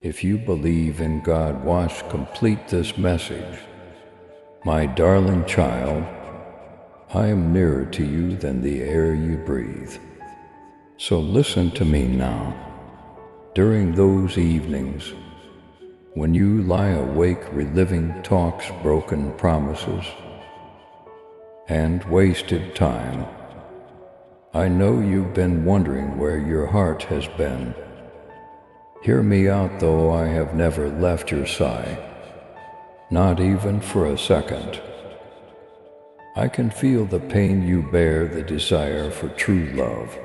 If you believe in God, watch complete this message. My darling child, I am nearer to you than the air you breathe. So listen to me now. During those evenings, when you lie awake reliving talks, broken promises, and wasted time, I know you've been wondering where your heart has been. Hear me out, though I have never left your side, not even for a second. I can feel the pain you bear, the desire for true love,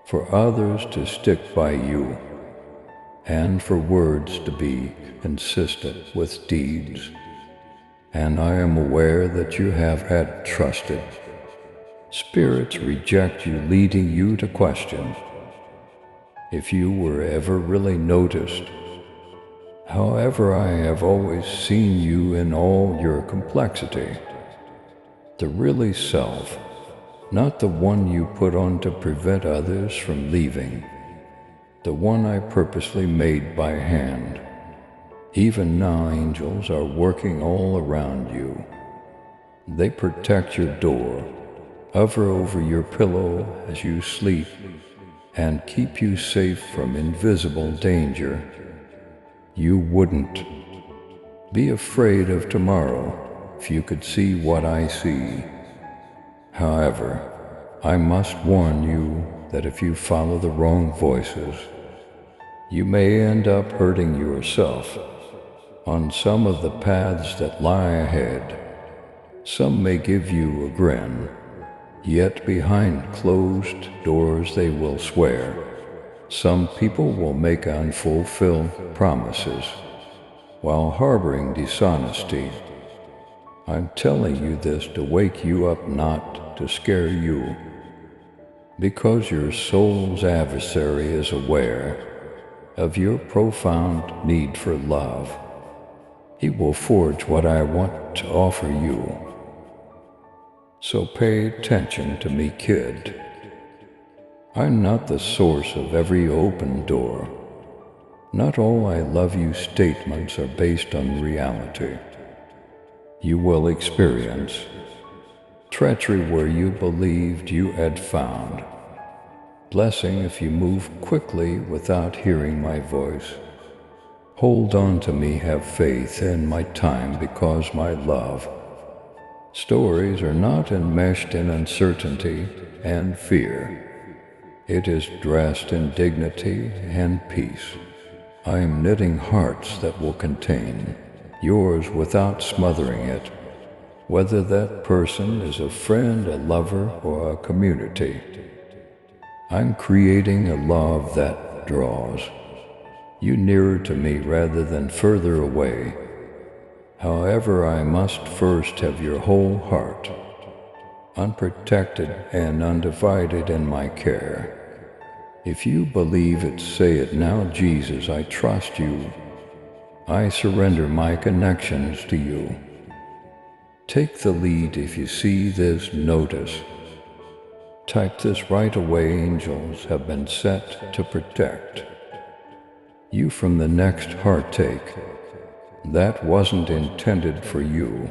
for others to stick by you, and for words to be consistent with deeds. And I am aware that you have had trusted spirits reject you, leading you to question if you were ever really noticed. However, I have always seen you in all your complexity, the really self, not the one you put on to prevent others from leaving, the one I purposely made by hand. Even now, angels are working all around you. They protect your door, hover over your pillow as you sleep, and keep you safe from invisible danger. You wouldn't be afraid of tomorrow if you could see what I see. However, I must warn you that if you follow the wrong voices, you may end up hurting yourself on some of the paths that lie ahead. Some may give you a grin, yet behind closed doors they will swear. Some people will make unfulfilled promises while harboring dishonesty. I'm telling you this to wake you up, not to scare you, because your soul's adversary is aware of your profound need for love. He will forge what I want to offer you. So pay attention to me, kid. I'm not the source of every open door. Not all I love you statements are based on reality. You will experience treachery where you believed you had found blessing if you move quickly without hearing my voice. Hold on to me, have faith in my time, because my love stories are not enmeshed in uncertainty and fear. It is dressed in dignity and peace. I am knitting hearts that will contain yours without smothering it, whether that person is a friend, a lover, or a community. I'm creating a love that draws you nearer to me rather than further away. However, I must first have your whole heart, unprotected and undivided in my care. If you believe it, say it now. Jesus, I trust you. I surrender my connections to you. Take the lead if you see this notice. Type this right away. Angels have been set to protect you from the next heartache that wasn't intended for you.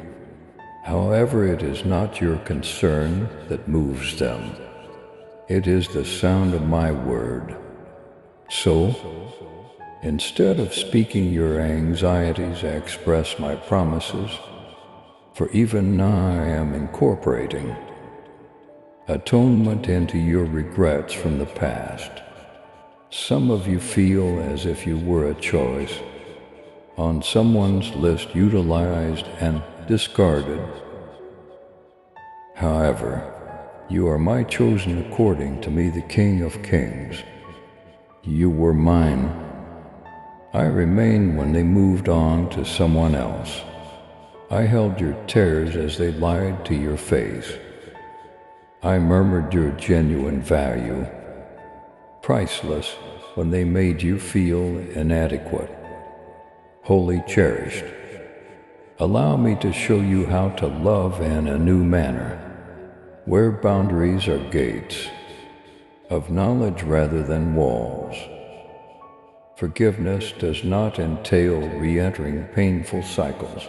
However, it is not your concern that moves them. It is the sound of my word. So, instead of speaking your anxieties, express my promises, for even now I am incorporating atonement into your regrets from the past. Some of you feel as if you were a choice on someone's list, utilized and discarded. However, you are my chosen according to me, the King of Kings. You were mine. I remained when they moved on to someone else. I held your tears as they lied to your face. I murmured your genuine value, priceless, when they made you feel inadequate, wholly cherished. Allow me to show you how to love in a new manner, where boundaries are gates of knowledge rather than walls. Forgiveness does not entail re-entering painful cycles,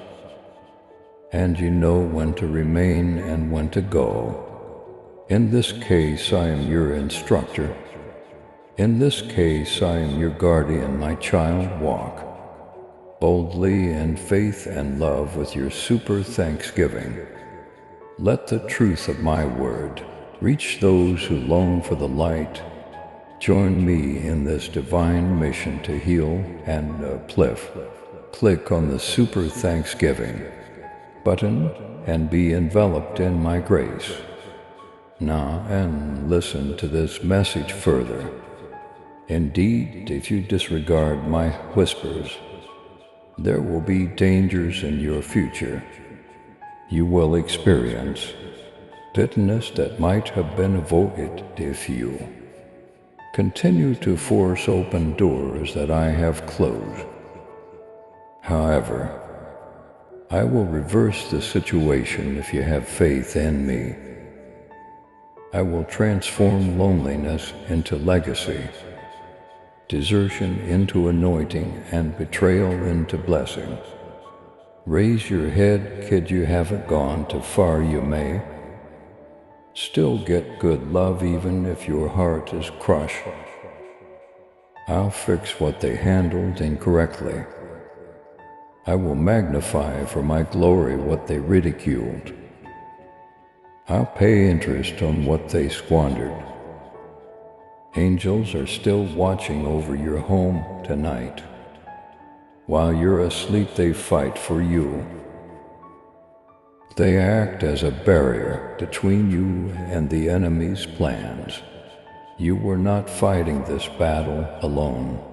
and you know when to remain and when to go. In this case, I am your instructor. In this case, I am your guardian, my child. Walk boldly in faith and love with your super thanksgiving. Let the truth of my word reach those who long for the light. Join me in this divine mission to heal and uplift. Click on the super thanksgiving button and be enveloped in my grace. Now, and listen to this message further. Indeed, if you disregard my whispers, there will be dangers in your future. You will experience bitterness that might have been avoided if you continue to force open doors that I have closed. However, I will reverse the situation if you have faith in me. I will transform loneliness into legacy, desertion into anointing, and betrayal into blessing. Raise your head, kid, you haven't gone too far. You may still get good love even if your heart is crushed. I'll fix what they handled incorrectly. I will magnify for my glory what they ridiculed. I'll pay interest on what they squandered. Angels are still watching over your home tonight. While you're asleep, they fight for you. They act as a barrier between you and the enemy's plans. You were not fighting this battle alone.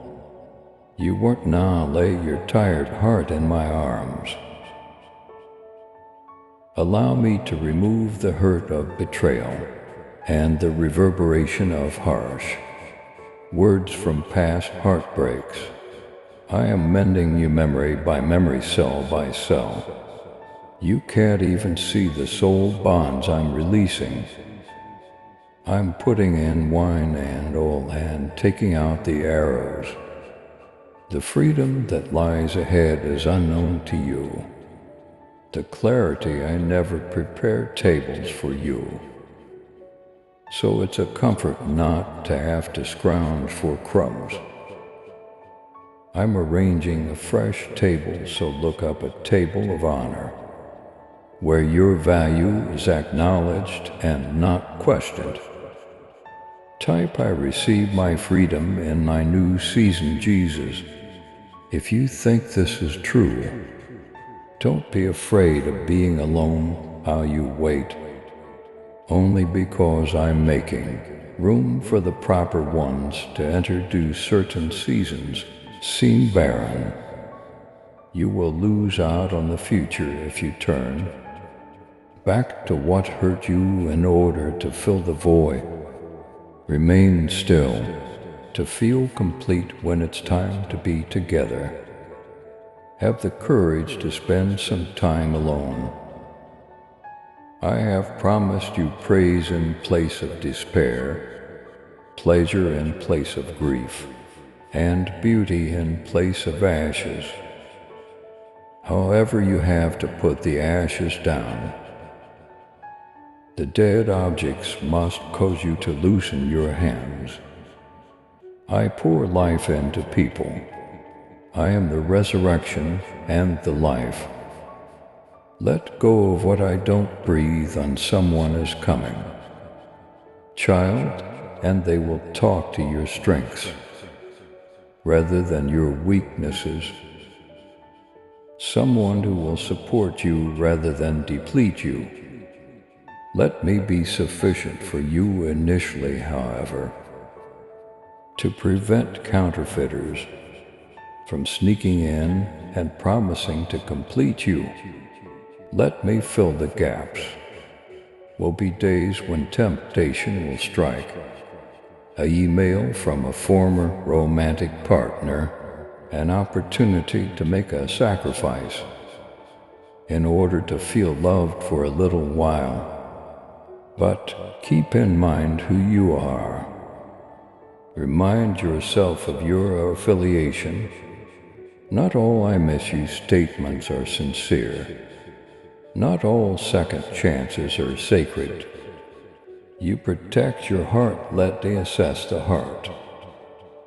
You weren't. Now lay your tired heart in my arms. Allow me to remove the hurt of betrayal and the reverberation of harsh words from past heartbreaks. I am mending you memory by memory, cell by cell. You can't even see the soul bonds I'm releasing. I'm putting in wine and oil and taking out the arrows. The freedom that lies ahead is unknown to you. The clarity, I never prepared tables for you. So it's a comfort not to have to scrounge for crumbs. I'm arranging a fresh table, so look up a table of honor, where your value is acknowledged and not questioned. Type, I receive my freedom in my new season, Jesus. If you think this is true, don't be afraid of being alone while you wait. Only because I'm making room for the proper ones to introduce certain seasons seem barren. You will lose out on the future if you turn back to what hurt you in order to fill the void. Remain still to feel complete when it's time to be together. Have the courage to spend some time alone. I have promised you praise in place of despair, pleasure in place of grief, and beauty in place of ashes. However, you have to put the ashes down. The dead objects must cause you to loosen your hands. I pour life into people. I am the resurrection and the life. Let go of what I don't breathe on someone is coming. Child, and they will talk to your strengths rather than your weaknesses. Someone who will support you rather than deplete you. Let me be sufficient for you initially, however, to prevent counterfeiters from sneaking in and promising to complete you. Let me fill the gaps. Will be days when temptation will strike. An email from a former romantic partner, an opportunity to make a sacrifice in order to feel loved for a little while. But keep in mind who you are. Remind yourself of your affiliation. Not all I miss you statements are sincere. Not all second chances are sacred. You protect your heart, let me assess the heart.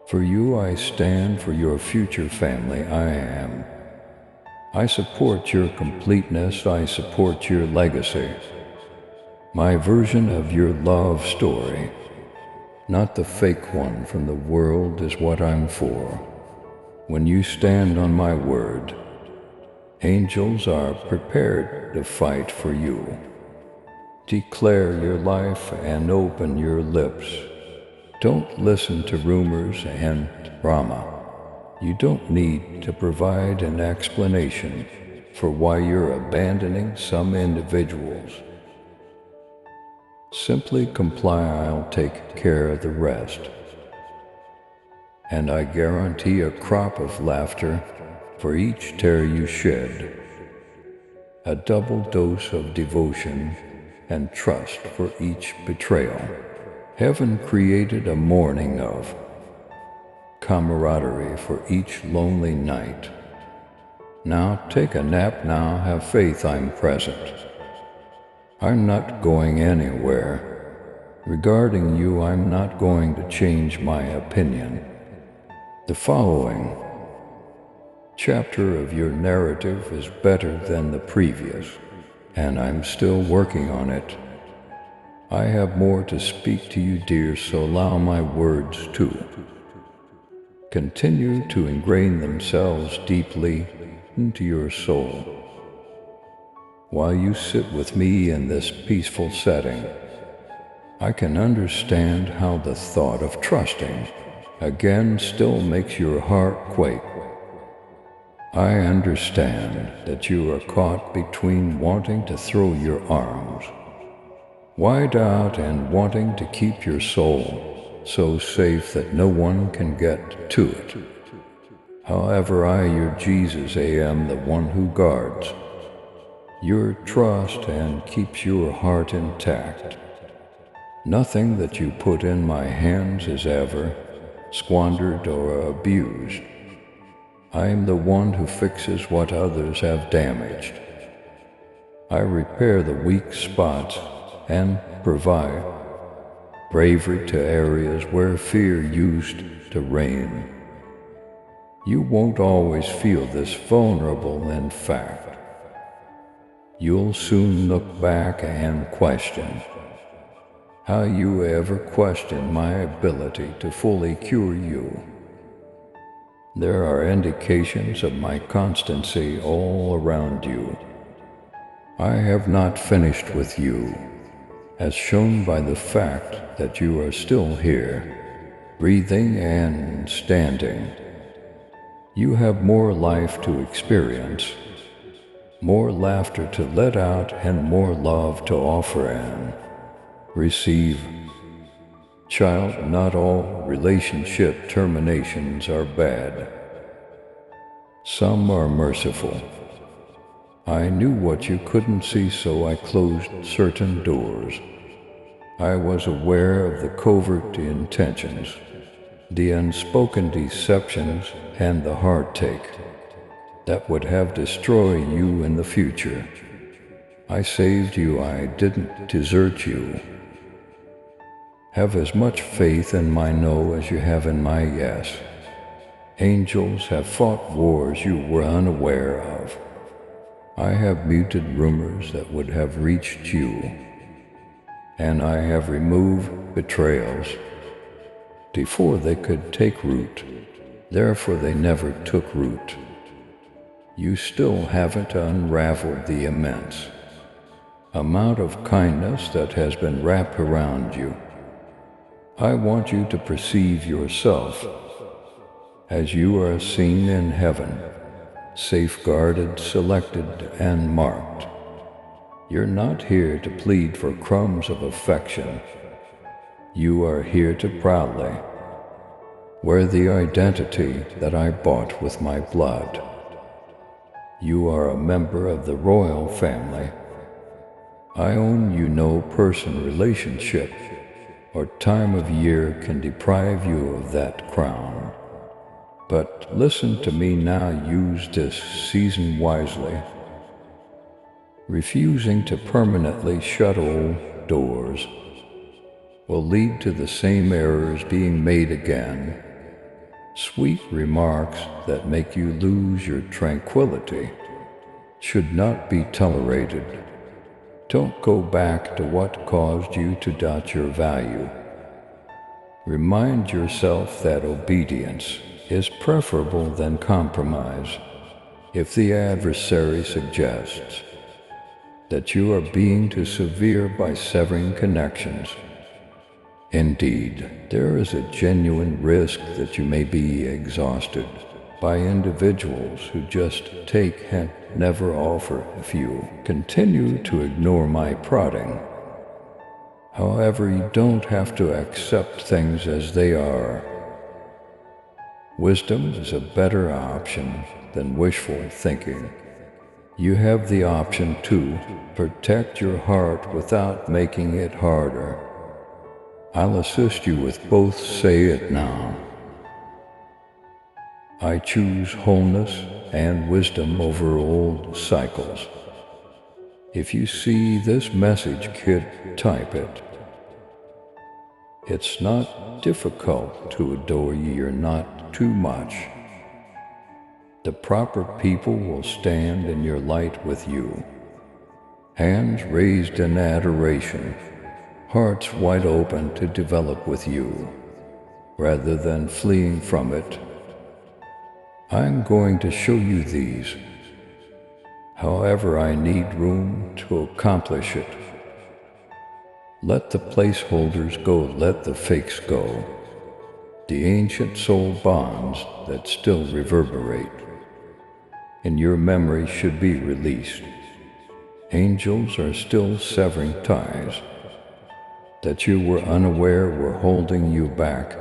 For you I stand, for your future family I am. I support your completeness, I support your legacy. My version of your love story, not the fake one from the world, is what I'm for. When you stand on my word, angels are prepared to fight for you. Declare your life and open your lips. Don't listen to rumors and drama. You don't need to provide an explanation for why you're abandoning some individuals. Simply comply, I'll take care of the rest. And I guarantee a crop of laughter for each tear you shed, a double dose of devotion and trust for each betrayal. Heaven created a morning of camaraderie for each lonely night. Now take a nap, now have faith I'm present. I'm not going anywhere. Regarding you, I'm not going to change my opinion. The following chapter of your narrative is better than the previous, and I'm still working on it. I have more to speak to you, dear, so allow my words to continue to ingrain themselves deeply into your soul. While you sit with me in this peaceful setting, I can understand how the thought of trusting again still makes your heart quake. I understand that you are caught between wanting to throw your arms wide out and wanting to keep your soul so safe that no one can get to it. However, I, your Jesus, am the one who guards your trust and keeps your heart intact. Nothing that you put in my hands is ever squandered or abused. I am the one who fixes what others have damaged. I repair the weak spots and provide bravery to areas where fear used to reign. You won't always feel this vulnerable, in fact. You'll soon look back and question how you ever questioned my ability to fully cure you. There are indications of my constancy all around you. I have not finished with you, as shown by the fact that you are still here, breathing and standing. You have more life to experience, more laughter to let out, and more love to offer and receive. Child, not all relationship terminations are bad. Some are merciful. I knew what you couldn't see, so I closed certain doors. I was aware of the covert intentions, the unspoken deceptions, and the heartache that would have destroyed you in the future. I saved you, I didn't desert you. Have as much faith in my no as you have in my yes. Angels have fought wars you were unaware of. I have muted rumors that would have reached you, and I have removed betrayals before they could take root. Therefore they never took root. You still haven't unraveled the immense amount of kindness that has been wrapped around you. I want you to perceive yourself as you are seen in heaven, safeguarded, selected, and marked. You're not here to plead for crumbs of affection. You are here to proudly wear the identity that I bought with my blood. You are a member of the royal family. I own you no person relationship. or time of year can deprive you of that crown. But listen to me now, use this season wisely. Refusing to permanently shut old doors will lead to the same errors being made again. Sweet remarks that make you lose your tranquility should not be tolerated. Don't go back to what caused you to doubt your value. Remind yourself that obedience is preferable than compromise. If the adversary suggests that you are being too severe by severing connections, indeed, there is a genuine risk that you may be exhausted by individuals who just take and never offer if you continue to ignore my prodding. However, you don't have to accept things as they are. Wisdom is a better option than wishful thinking. You have the option to protect your heart without making it harder. I'll assist you with both. Say it now. I choose wholeness and wisdom over old cycles. If you see this message, kid, type it. It's not difficult to adore ye, you're not too much. The proper people will stand in your light with you, hands raised in adoration, hearts wide open to develop with you, rather than fleeing from it. I'm going to show you these. However, I need room to accomplish it. Let the placeholders go, let the fakes go. The ancient soul bonds that still reverberate in your memory should be released. Angels are still severing ties that you were unaware were holding you back.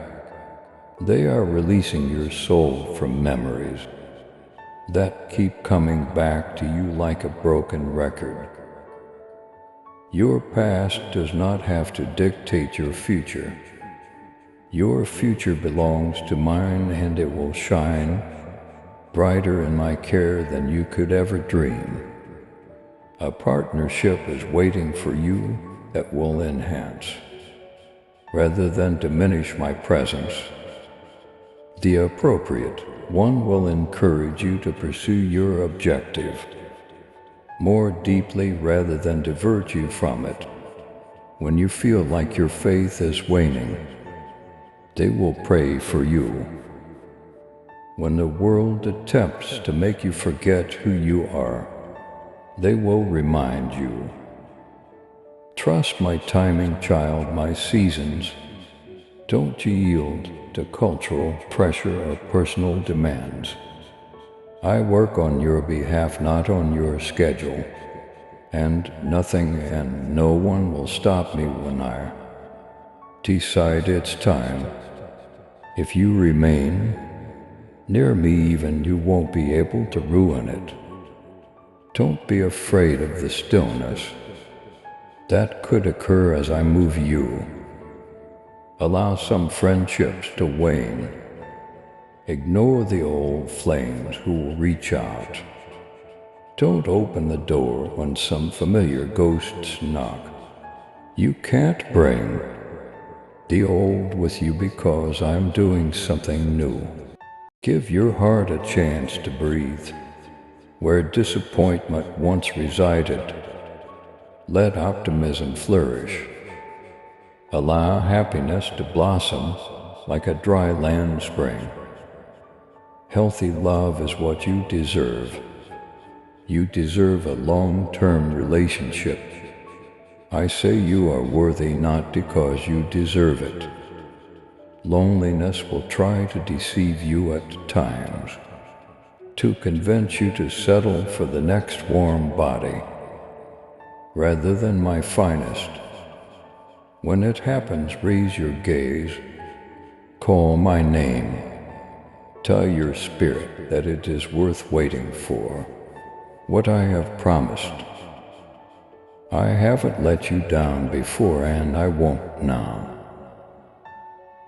They are releasing your soul from memories that keep coming back to you like a broken record. Your past does not have to dictate your future. Your future belongs to mine, and it will shine brighter in my care than you could ever dream. A partnership is waiting for you that will enhance, rather than diminish my presence. The appropriate one will encourage you to pursue your objective more deeply rather than divert you from it. When you feel like your faith is waning, they will pray for you. When the world attempts to make you forget who you are, they will remind you. Trust my timing, child, my seasons. Don't yield to cultural pressure or personal demands. I work on your behalf, not on your schedule, and nothing and no one will stop me when I decide it's time. If you remain near me, even you won't be able to ruin it. Don't be afraid of the stillness that could occur as I move you. Allow some friendships to wane. Ignore the old flames who will reach out. Don't open the door when some familiar ghosts knock. You can't bring the old with you because I'm doing something new. Give your heart a chance to breathe. Where disappointment once resided, let optimism flourish. Allow happiness to blossom like a dry land spring. Healthy love is what you deserve. You deserve a long-term relationship. I say you are worthy not because you deserve it. Loneliness will try to deceive you at times, to convince you to settle for the next warm body, rather than my finest. When it happens, raise your gaze, call my name, tell your spirit that it is worth waiting for. What I have promised. I haven't let you down before, and I won't now.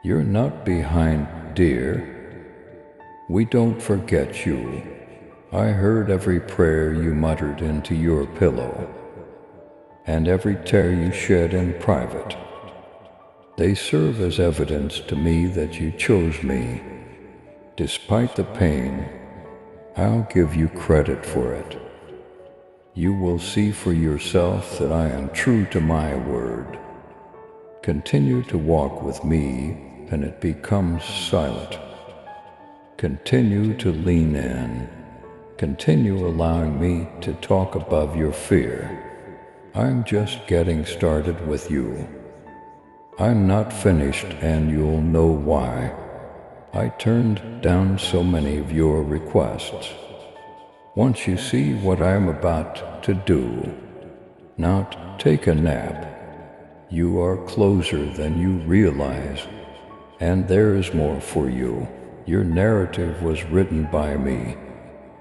You're not behind, dear. We don't forget you. I heard every prayer you muttered into your pillow, and every tear you shed in private. They serve as evidence to me that you chose me. Despite the pain, I'll give you credit for it. You will see for yourself that I am true to my word. Continue to walk with me, and it becomes silent. Continue to lean in. Continue allowing me to talk above your fear. I'm just getting started with you. I'm not finished, and you'll know why. I turned down so many of your requests. Once you see what I'm about to do, not take a nap. You are closer than you realize, and there is more for you. Your narrative was written by me,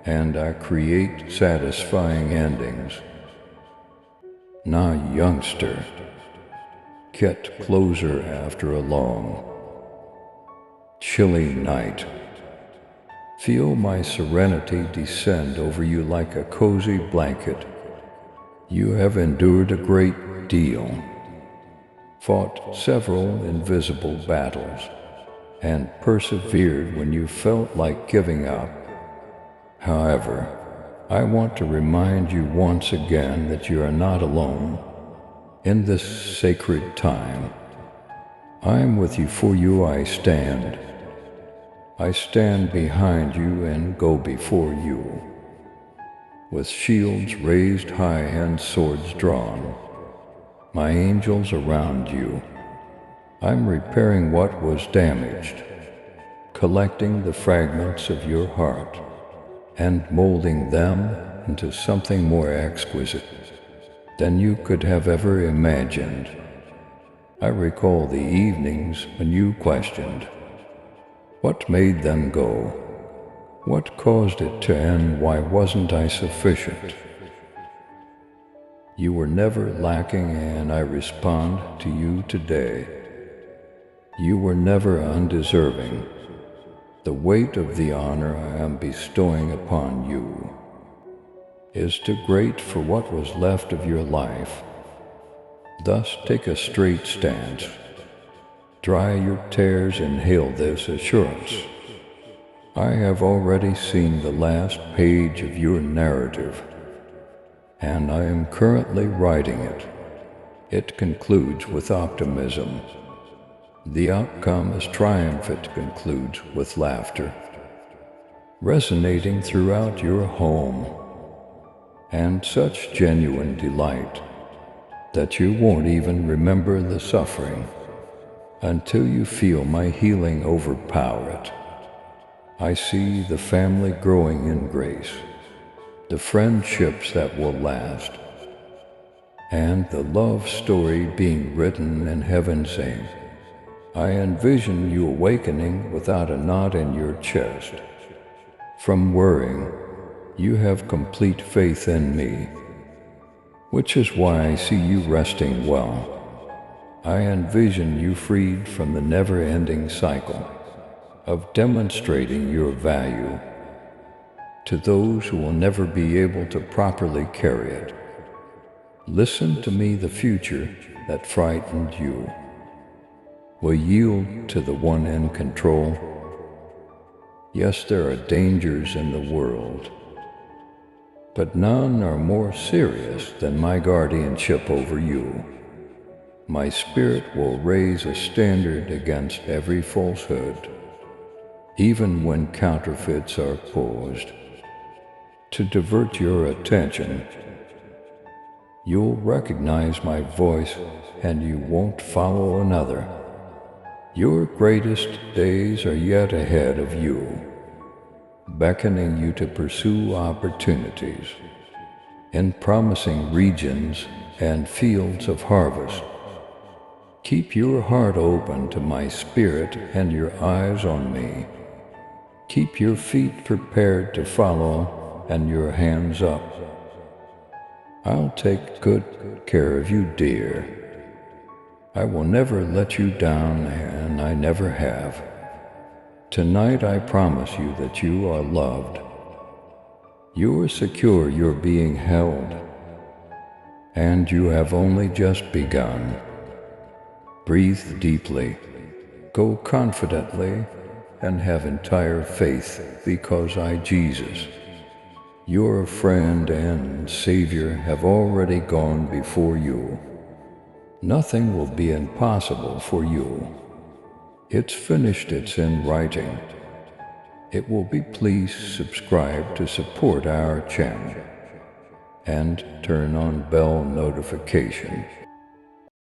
and I create satisfying endings. Now, youngster, get closer after a long, chilly night. Feel my serenity descend over you like a cozy blanket. You have endured a great deal, fought several invisible battles, and persevered when you felt like giving up. However, I want to remind you once again that you are not alone. In this sacred time, I am with you. For you I stand. I stand behind you and go before you, with shields raised high and swords drawn, my angels around you. I'm repairing what was damaged, collecting the fragments of your heart, and molding them into something more exquisite than you could have ever imagined. I recall the evenings when you questioned, what made them go? What caused it to end? Why wasn't I sufficient? You were never lacking, and I respond to you today. You were never undeserving. The weight of the honor I am bestowing upon you is too great for what was left of your life. Thus take a straight stance. Dry your tears and hail this assurance. I have already seen the last page of your narrative, and I am currently writing it. It concludes with optimism. The outcome is triumph. It concludes with laughter, resonating throughout your home, and such genuine delight that you won't even remember the suffering until you feel my healing overpower it. I see the family growing in grace, the friendships that will last, and the love story being written in heaven's name. I envision you awakening without a knot in your chest. From worrying, you have complete faith in me, which is why I see you resting well. I envision you freed from the never-ending cycle of demonstrating your value to those who will never be able to properly carry it. Listen to me. The future that frightened you will yield to the one in control. Yes, there are dangers in the world, but none are more serious than my guardianship over you. My spirit will raise a standard against every falsehood, even when counterfeits are posed to divert your attention. You'll recognize my voice, and you won't follow another. Your greatest days are yet ahead of you, beckoning you to pursue opportunities in promising regions and fields of harvest. Keep your heart open to my spirit and your eyes on me. Keep your feet prepared to follow and your hands up. I'll take good care of you, dear. I will never let you down, and I never have. Tonight I promise you that you are loved. You are secure, you're being held, and you have only just begun. Breathe deeply, go confidently, and have entire faith, because I, Jesus, your friend and Savior, have already gone before you. Nothing will be impossible for you. It's finished, it's in writing. It will be. Please subscribe to support our channel and turn on bell notification.